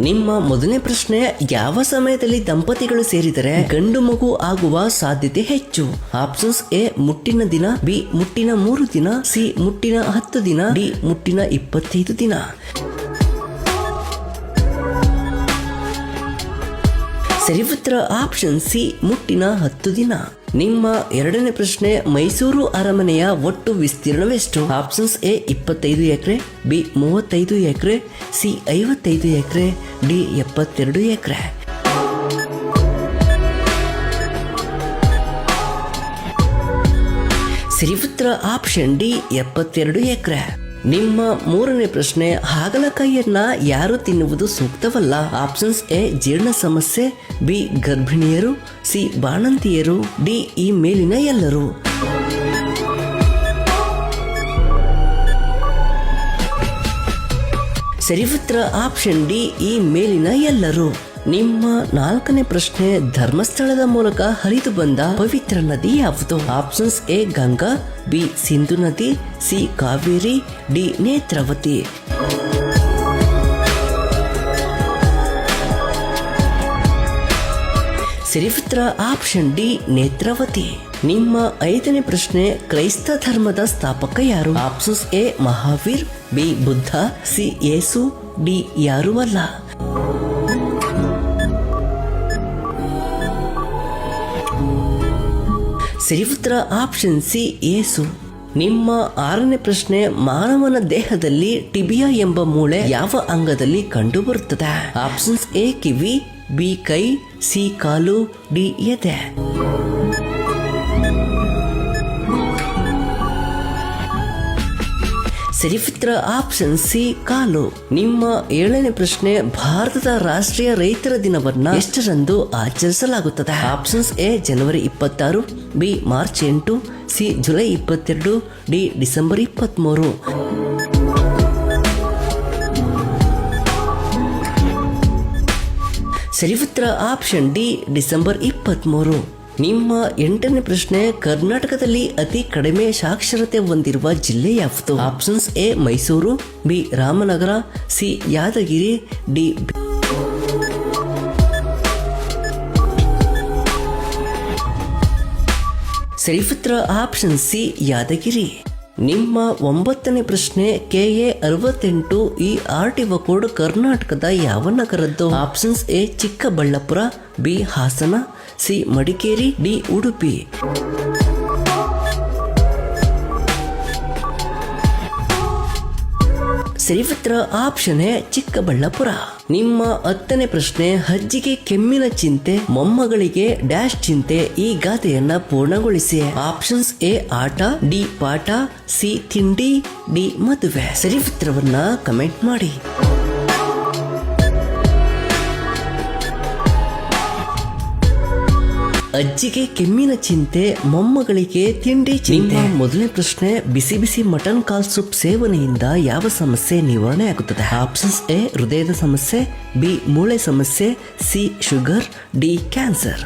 ನಿಮ್ಮ ಮೊದಲನೇ ಪ್ರಶ್ನೆ, ಯಾವ ಸಮಯದಲ್ಲಿ ದಂಪತಿಗಳು ಸೇರಿದರೆ ಗಂಡು ಮಗು ಆಗುವ ಸಾಧ್ಯತೆ ಹೆಚ್ಚು? ಆಪ್ಷನ್ಸ್: ಎ ಮುಟ್ಟಿನ ದಿನ, ಬಿ ಮುಟ್ಟಿನ 3 ದಿನ, ಸಿ ಮುಟ್ಟಿನ 10 ದಿನ, ಡಿ ಮುಟ್ಟಿನ 25 ದಿನ. ಸರಿ ಉತ್ತರ ಆಪ್ಷನ್ ಸಿ, ಮುಟ್ಟಿನ 10 ದಿನ. ನಿಮ್ಮ ಎರಡನೇ ಪ್ರಶ್ನೆ, ಮೈಸೂರು ಅರಮನೆಯ ಒಟ್ಟು ವಿಸ್ತೀರ್ಣವೆಷ್ಟು? ಆಪ್ಷನ್ಸ್: ಎ 25 ಎಕರೆ, ಬಿ 35 ಎಕರೆ, ಸಿ 55 ಎಕರೆ, ಡಿ 72 ಎಕರೆ. ಸರಿ ಉತ್ತರ ಆಪ್ಷನ್ ಡಿ, 72 ಎಕರೆ. ನಿಮ್ಮ ಮೂರನೇ ಪ್ರಶ್ನೆ, ಹಾಗಲಕಾಯಿಯನ್ನ ಯಾರು ತಿನ್ನುವುದು ಸೂಕ್ತವಲ್ಲ? ಆಪ್ಷನ್ಸ್: ಎ ಜೀರ್ಣ ಸಮಸ್ಯೆ, ಬಿ ಗರ್ಭಿಣಿಯರು, ಸಿ ಬಾಣಂತಿಯರು, ಡಿ ಈ ಮೇಲಿನ ಎಲ್ಲರೂ. ಸರಿ ಉತ್ತರ ಆಪ್ಷನ್ ಡಿ, ಈ ಮೇಲಿನ ಎಲ್ಲರೂ. ನಿಮ್ಮ ನಾಲ್ಕನೇ ಪ್ರಶ್ನೆ, ಧರ್ಮಸ್ಥಳದ ಮೂಲಕ ಹರಿದು ಬಂದ ಪವಿತ್ರ ನದಿ ಯಾವುದು? Options: A Ganga, B Sindhu ನದಿ, ಸಿ ಕಾವೇರಿ, ಡಿ ನೇತ್ರಾವತಿ. ಸರಿ ಉತ್ತರ ಆಪ್ಷನ್ ಡಿ, ನೇತ್ರಾವತಿ. ನಿಮ್ಮ ಐದನೇ ಪ್ರಶ್ನೆ, ಕ್ರೈಸ್ತ ಧರ್ಮದ ಸ್ಥಾಪಕ ಯಾರು? Options: A Mahavir, B Buddha, C Yesu, D ಯಾರೂ ಅಲ್ಲ. ಸರಿ ಉತ್ತರ ಆಪ್ಷನ್ ಸಿ, ಯೇಸು. ನಿಮ್ಮ ಆರನೇ ಪ್ರಶ್ನೆ, ಮಾನವನ ದೇಹದಲ್ಲಿ ಟಿಬಿಯಾ ಎಂಬ ಮೂಳೆ ಯಾವ ಅಂಗದಲ್ಲಿ ಕಂಡು ಬರುತ್ತದೆ? ಆಪ್ಷನ್ಸ್: ಎ ಕಿವಿ, ಬಿ ಕೈ, ಸಿ ಕಾಲು, ಡಿ ಎದೆ. ಸರಿ ಉತ್ತರ ಆಪ್ಷನ್ ಸಿ, ಕಾಲು. ನಿಮ್ಮ ಏಳನೇ ಪ್ರಶ್ನೆ, ಭಾರತದ ರಾಷ್ಟ್ರೀಯ ರೈತರ ದಿನವನ್ನ ಎಷ್ಟರಂದು ಆಚರಿಸಲಾಗುತ್ತದೆ? Options: A January 26, B March 8, C July 22, D December 23. ಸರಿ ಉತ್ತರ ಆಪ್ಷನ್ ಡಿ, ಡಿಸೆಂಬರ್ 23. ನಿಮ್ಮ ಎಂಟನೇ ಪ್ರಶ್ನೆ, ಕರ್ನಾಟಕದಲ್ಲಿ ಅತಿ ಕಡಿಮೆ ಸಾಕ್ಷರತೆ ಹೊಂದಿರುವ ಜಿಲ್ಲೆ ಯಾವುದು? Options: A Mysuru, B Ramanagara, C Yadgir, D. ಸರಿ ಉತ್ತರ ಆಪ್ಷನ್ ಸಿ, ಯಾದಗಿರಿ. ನಿಮ್ಮ ಒಂಬತ್ತನೇ ಪ್ರಶ್ನೆ, KA 68 ಈ RTO ಕೋಡ್ ಕರ್ನಾಟಕದ ಯಾವ ನಗರದ್ದು? Options: A Chikkaballapura, B Hassan, C Madikeri, D Udupi. ಸರಿ ಉತ್ತರ ಆಪ್ಷನ್ ಎ ಚಿಕ್ಕಬಳ್ಳಾಪುರ. ನಿಮ್ಮ ಹತ್ತನೇ ಪ್ರಶ್ನೆ, ಹಜ್ಜಿಗೆ ಕೆಮ್ಮಿನ ಚಿಂತೆ, ಮೊಮ್ಮಗಳಿಗೆ ಡ್ಯಾಶ್ ಚಿಂತೆ, ಈ ಗಾದೆಯನ್ನ ಪೂರ್ಣಗೊಳಿಸಿ. ಆಪ್ಷನ್ಸ್: ಎ ಆಟ, ಡಿ ಪಾಠ, ಸಿ ತಿಂಡಿ, ಡಿ ಮದುವೆ. ಸರಿ ಉತ್ತರವನ್ನ ಕಮೆಂಟ್ ಮಾಡಿ. ಅಜ್ಜಿಗೆ ಕೆಮ್ಮಿನ ಚಿಂತೆ, ಮೊಮ್ಮಗಳಿಗೆ ತಿಂಡಿ ಚಿಂತೆ. ಮೊದಲನೇ ಪ್ರಶ್ನೆ, ಬಿಸಿ ಬಿಸಿ ಮಟನ್ ಕಾಲ್ ಸೂಪ್ ಸೇವನೆಯಿಂದ ಯಾವ ಸಮಸ್ಯೆ ನಿವಾರಣೆ ಆಗುತ್ತದೆ? ಆಪ್ಷನ್ಸ್: ಎ ಹೃದಯದ ಸಮಸ್ಯೆ, ಬಿ ಮೂಳೆ ಸಮಸ್ಯೆ, ಸಿ ಶುಗರ್, ಡಿ ಕ್ಯಾನ್ಸರ್.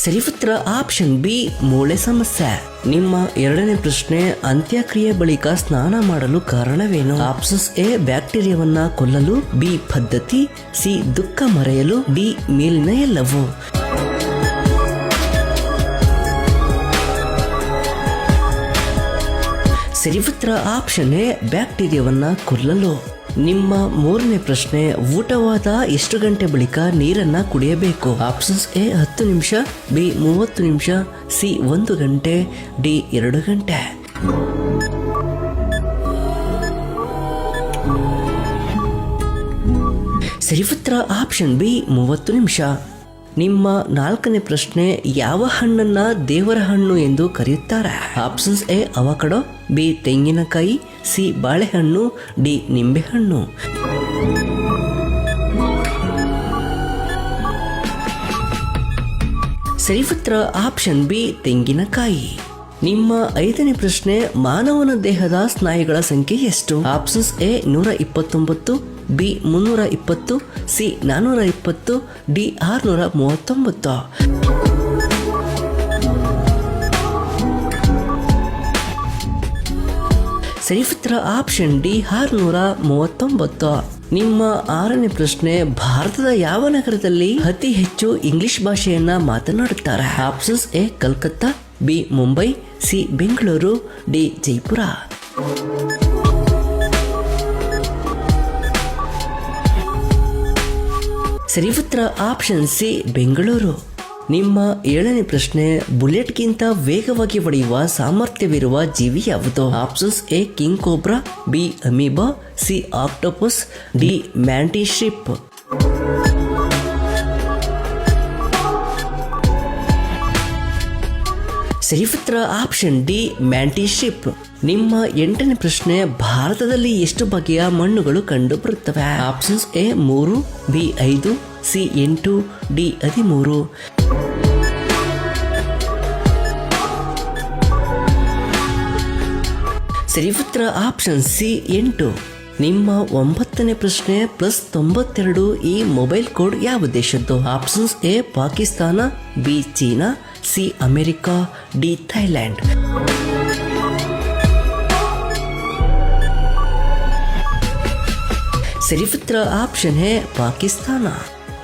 ಸರಿ ಉತ್ತರ ಆಪ್ಷನ್ ಬಿ, ಮೂಳೆ ಸಮಸ್ಯೆ. ನಿಮ್ಮ ಎರಡನೇ ಪ್ರಶ್ನೆ, ಅಂತ್ಯಕ್ರಿಯೆ ಬಳಿಕ ಸ್ನಾನ ಮಾಡಲು ಕಾರಣವೇನು? ಆಪ್ಷನ್ಸ್: ಎ ಬ್ಯಾಕ್ಟೀರಿಯಾವನ್ನ ಕೊಲ್ಲಲು, ಬಿ ಪದ್ಧತಿ, ಸಿ ದುಃಖ ಮರೆಯಲು, ಡಿ ಮೇಲಿನ ಎಲ್ಲವೂ. ಸರಿ ಉತ್ತರ ಆಪ್ಷನ್ ಎ, ಬ್ಯಾಕ್ಟೀರಿಯಾವನ್ನ ಕೊಲ್ಲಲು. ನಿಮ್ಮ ಮೂರನೇ ಪ್ರಶ್ನೆ, ಊಟವಾದ ಎಷ್ಟು ಗಂಟೆ ಬಳಿಕ ನೀರನ್ನ ಕುಡಿಯಬೇಕು? ಆಪ್ಷನ್ಸ್: ಎ 10 ನಿಮಿಷ, ಬಿ 30 ನಿಮಿಷ, ಸಿ 1 ಗಂಟೆ, ಡಿ 2 ಗಂಟೆ. ಸರಿ ಉತ್ತರ ಆಪ್ಷನ್ ಬಿ, 30 ನಿಮಿಷ. ನಿಮ್ಮ ನಾಲ್ಕನೇ ಪ್ರಶ್ನೆ, ಯಾವ ಹಣ್ಣನ್ನ ದೇವರ ಹಣ್ಣು ಎಂದು ಕರೆಯುತ್ತಾರೆ? ಆಪ್ಷನ್ಸ್: ಎ ಅವಕಾಡೋ, ಬಿ ತೆಂಗಿನಕಾಯಿ, ಸಿ ಬಾಳೆಹಣ್ಣು, ಡಿ ನಿಂಬೆಹಣ್ಣು. ಸರಿ ಉತ್ತರ ಆಪ್ಷನ್ ಬಿ, ತೆಂಗಿನಕಾಯಿ. ನಿಮ್ಮ ಐದನೇ ಪ್ರಶ್ನೆ, ಮಾನವನ ದೇಹದ ಸ್ನಾಯುಗಳ ಸಂಖ್ಯೆ ಎಷ್ಟು? Options: A 129, B 320, C 420, D 639. ಸರಿ ಉತ್ತರ ಆಪ್ಷನ್ ಡಿ 639. ನಿಮ್ಮ 6ನೇ ಪ್ರಶ್ನೆ, ಭಾರತದ ಯಾವ ನಗರದಲ್ಲಿ ಅತಿ ಹೆಚ್ಚು ಇಂಗ್ಲಿಷ್ ಭಾಷೆಯನ್ನ ಮಾತನಾಡುತ್ತಾರೆ? Options A Calcutta, B Mumbai, C Bengaluru, D Jaipur. ಸರಿ ಉತ್ತರ ಆಪ್ಷನ್ ಸಿ ಬೆಂಗಳೂರು. ನಿಮ್ಮ 7ನೇ ಪ್ರಶ್ನೆ, ಬುಲೆಟ್ಗಿಂತ ವೇಗವಾಗಿ ಹೊಡೆಯುವ ಸಾಮರ್ಥ್ಯವಿರುವ ಜೀವಿ ಯಾವುದು? Options A king cobra, B amoeba, C octopus, D mantis shrimp. ಸರಿ ಉತ್ತರ ಆಪ್ಷನ್ ಡಿ ಮ್ಯಾಂಟಿಶ್ರಿಪ್. ನಿಮ್ಮ 8ನೇ ಪ್ರಶ್ನೆ, ಭಾರತದಲ್ಲಿ ಎಷ್ಟು ಬಗೆಯ ಮಣ್ಣುಗಳು ಕಂಡು ಬರುತ್ತವೆ? Options A 3, B 5, C 8, D 13. ಸರಿ ಉತ್ತರ ಆಪ್ಷನ್ ಸಿ 8. ನಿಮ್ಮ 9ನೇ ಪ್ರಶ್ನೆ, +92 ಈ ಮೊಬೈಲ್ ಕೋಡ್ ಯಾವ ದೇಶದ್ದು? Options A Pakistan, B China, C America, D Thailand. ಸರಿ ಉತ್ತರ ಆಪ್ಷನ್ ಎ ಪಾಕಿಸ್ತಾನ.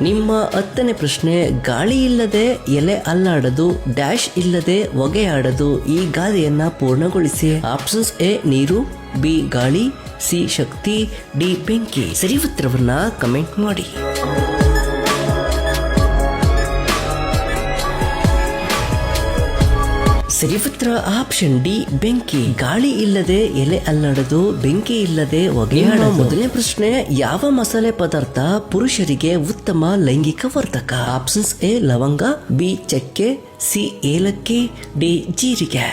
ನಿಮ್ಮ 10ನೇ ಪ್ರಶ್ನೆ, ಗಾಳಿ ಇಲ್ಲದೆ ಎಲೆ ಅಲ್ಲಾಡದು, ಡ್ಯಾಶ್ ಇಲ್ಲದೆ ಹೊಗೆಯಾಡದು, ಈ ಗಾದೆಯನ್ನ ಪೂರ್ಣಗೊಳಿಸಿ. ಆಪ್ಷನ್ಸ್ ಎ ನೀರು, ಬಿ ಗಾಳಿ, ಸಿ ಶಕ್ತಿ, ಡಿ ಬೆಂಕಿ. ಸರಿ ಉತ್ತರವನ್ನ ಕಮೆಂಟ್ ಮಾಡಿ. ಸರಿ ಉತ್ತರ ಆಪ್ಷನ್ ಡಿ ಬೆಂಕಿ. ಗಾಳಿ ಇಲ್ಲದೆ ಎಲೆ ಅಲ್ಲಾಡದು, ಬೆಂಕಿ ಇಲ್ಲದೆ ಹೊಗೆಯಾಡದು. ಮೊದಲನೇ ಪ್ರಶ್ನೆ, ಯಾವ ಮಸಾಲೆ ಪದಾರ್ಥ ಪುರುಷರಿಗೆ ಉತ್ತಮ ಲೈಂಗಿಕ ವರ್ಧಕ? ಆಪ್ಷನ್ಸ್ ಎ ಲವಂಗ, ಬಿ ಚಕ್ಕೆ, ಸಿ ಏಲಕ್ಕಿ, ಡಿ ಜೀರಿಗೆ.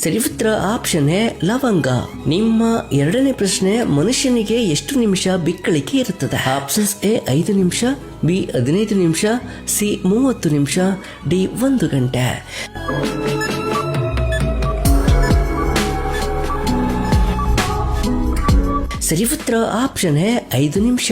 ಸರಿ ಉತ್ತರ ಆಪ್ಷನ್ ಎ ಲವಂಗ. ನಿಮ್ಮ 2ನೇ ಪ್ರಶ್ನೆ, ಮನುಷ್ಯನಿಗೆ ಎಷ್ಟು ನಿಮಿಷ ಬಿಕ್ಕಳಿಕೆ ಇರುತ್ತದೆ? ಆಪ್ಷನ್ಸ್ ಎ 5 ನಿಮಿಷ, ಬಿ 15 ನಿಮಿಷ, ಸಿ 30 ನಿಮಿಷ, ಡಿ 1 ಗಂಟೆ. ಸರಿ ಉತ್ತರ ಆಪ್ಷನ್ ಎ 5 ನಿಮಿಷ.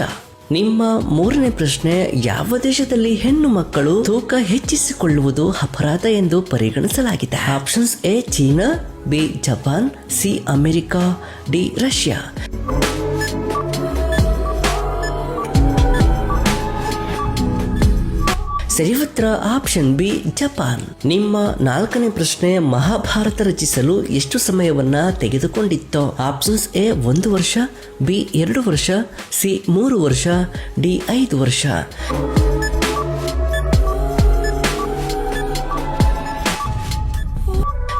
ನಿಮ್ಮ 3ನೇ ಪ್ರಶ್ನೆ, ಯಾವ ದೇಶದಲ್ಲಿ ಹೆಣ್ಣು ಮಕ್ಕಳು ತೂಕ ಹೆಚ್ಚಿಸಿಕೊಳ್ಳುವುದು ಅಪರಾಧ ಎಂದು ಪರಿಗಣಿಸಲಾಗಿದೆ? Options A China, B Japan, C America, D Russia. ಸರಿ ಉತ್ತರ ಆಪ್ಷನ್ ಬಿ ಜಪಾನ್. ನಿಮ್ಮ 4ನೇ ಪ್ರಶ್ನೆ, ಮಹಾಭಾರತ ರಚಿಸಲು ಎಷ್ಟು ಸಮಯವನ್ನ ತೆಗೆದುಕೊಂಡಿತ್ತು? ಆಪ್ಷನ್ಸ್ ಎ 1 ವರ್ಷ, ಬಿ 2 ವರ್ಷ, ಸಿ 3 ವರ್ಷ, ಡಿ 5 ವರ್ಷ.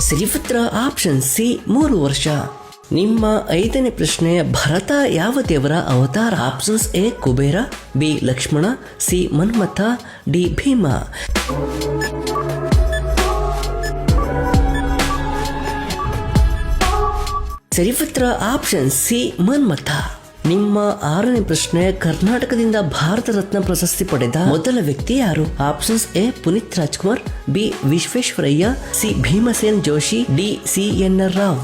ಸರಿ ಉತ್ತರ ಆಪ್ಷನ್ ಸಿ 3 ವರ್ಷ. ನಿಮ್ಮ 5ನೇ ಪ್ರಶ್ನೆ, ಭರತ ಯಾವ ದೇವರ ಅವತಾರ? Options A Kubera, B Lakshmana, C Manmatha, D Bhima. ಸರಿ ಉತ್ತರ ಆಪ್ಷನ್ ಸಿ ಮನ್ಮಥ. ನಿಮ್ಮ 6ನೇ ಪ್ರಶ್ನೆ, ಕರ್ನಾಟಕದಿಂದ ಭಾರತ ರತ್ನ ಪ್ರಶಸ್ತಿ ಪಡೆದ ಮೊದಲ ವ್ಯಕ್ತಿ ಯಾರು? Options A Puneeth Rajkumar, B Visvesvaraya, C Bhimsen Joshi, D C N R Rao.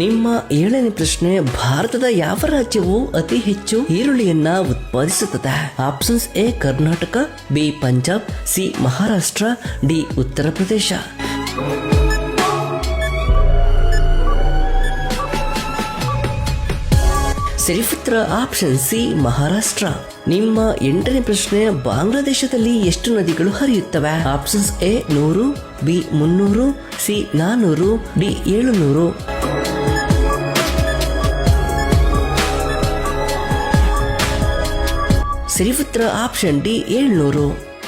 ನಿಮ್ಮ 7ನೇ ಪ್ರಶ್ನೆ, ಭಾರತದ ಯಾವ ರಾಜ್ಯವು ಅತಿ ಹೆಚ್ಚು ಈರುಳ್ಳಿಯನ್ನ ಉತ್ಪಾದಿಸುತ್ತದೆ? Options A Karnataka, B Punjab, C Maharashtra, D Uttar Pradesh. ಸರಿ ಉತ್ತರ ಆಪ್ಷನ್ ಸಿ ಮಹಾರಾಷ್ಟ್ರ. ನಿಮ್ಮ 8ನೇ ಪ್ರಶ್ನೆ, ಬಾಂಗ್ಲಾದೇಶದಲ್ಲಿ ಎಷ್ಟು ನದಿಗಳು ಹರಿಯುತ್ತವೆ? Options A 100, B 300, C 400, D 700. ಸರಿ ಉತ್ತರ ಆಪ್ಷನ್ ಡಿ 700.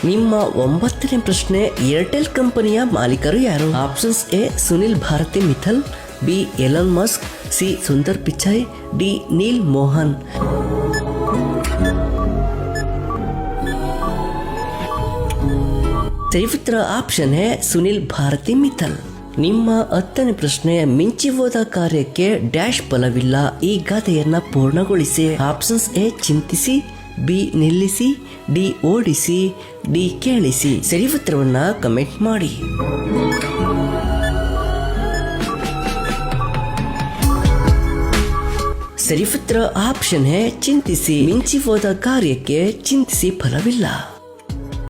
ನಿಮ್ಮ 9ನೇ ಪ್ರಶ್ನೆ, ಏರ್ಟೆಲ್ ಕಂಪನಿಯ ಮಾಲೀಕರು ಯಾರು? Options A Sunil Bharti Mittal, B Elon Musk, C Sundar Pichai, D Neal Mohan. ಸರಿ ಉತ್ತರ ಆಪ್ಷನ್ ಎ ಸುನಿಲ್ ಭಾರತಿ ಮಿಥಲ್. ನಿಮ್ಮ 10ನೇ ಪ್ರಶ್ನೆ, ಮಿಂಚಿ ಹೋದ ಕಾರ್ಯಕ್ಕೆ ಡ್ಯಾಶ್ ಬಲವಿಲ್ಲ, ಈ ಗಾದೆಯನ್ನ ಪೂರ್ಣಗೊಳಿಸಿ. ಆಪ್ಷನ್ಸ್ ಎ ಚಿಂತಿಸಿ, ಬಿ ನಿಲ್ಲಿಸಿ, ಡಿ ಓಡಿಸಿ, ಡಿ ಕೇಳಿಸಿ. ಸರಿ ಉತ್ತರವನ್ನ ಕಮೆಂಟ್ ಮಾಡಿ. ಸರಿಪುತ್ರ ಆಪ್ಷನ್ ಹೇ ಚಿಂತಿಸಿ ಮಿಂಚಿ ಹೋದ ಕಾರ್ಯಕ್ಕೆ ಚಿಂತಿಸಿ ಫಲವಿಲ್ಲ.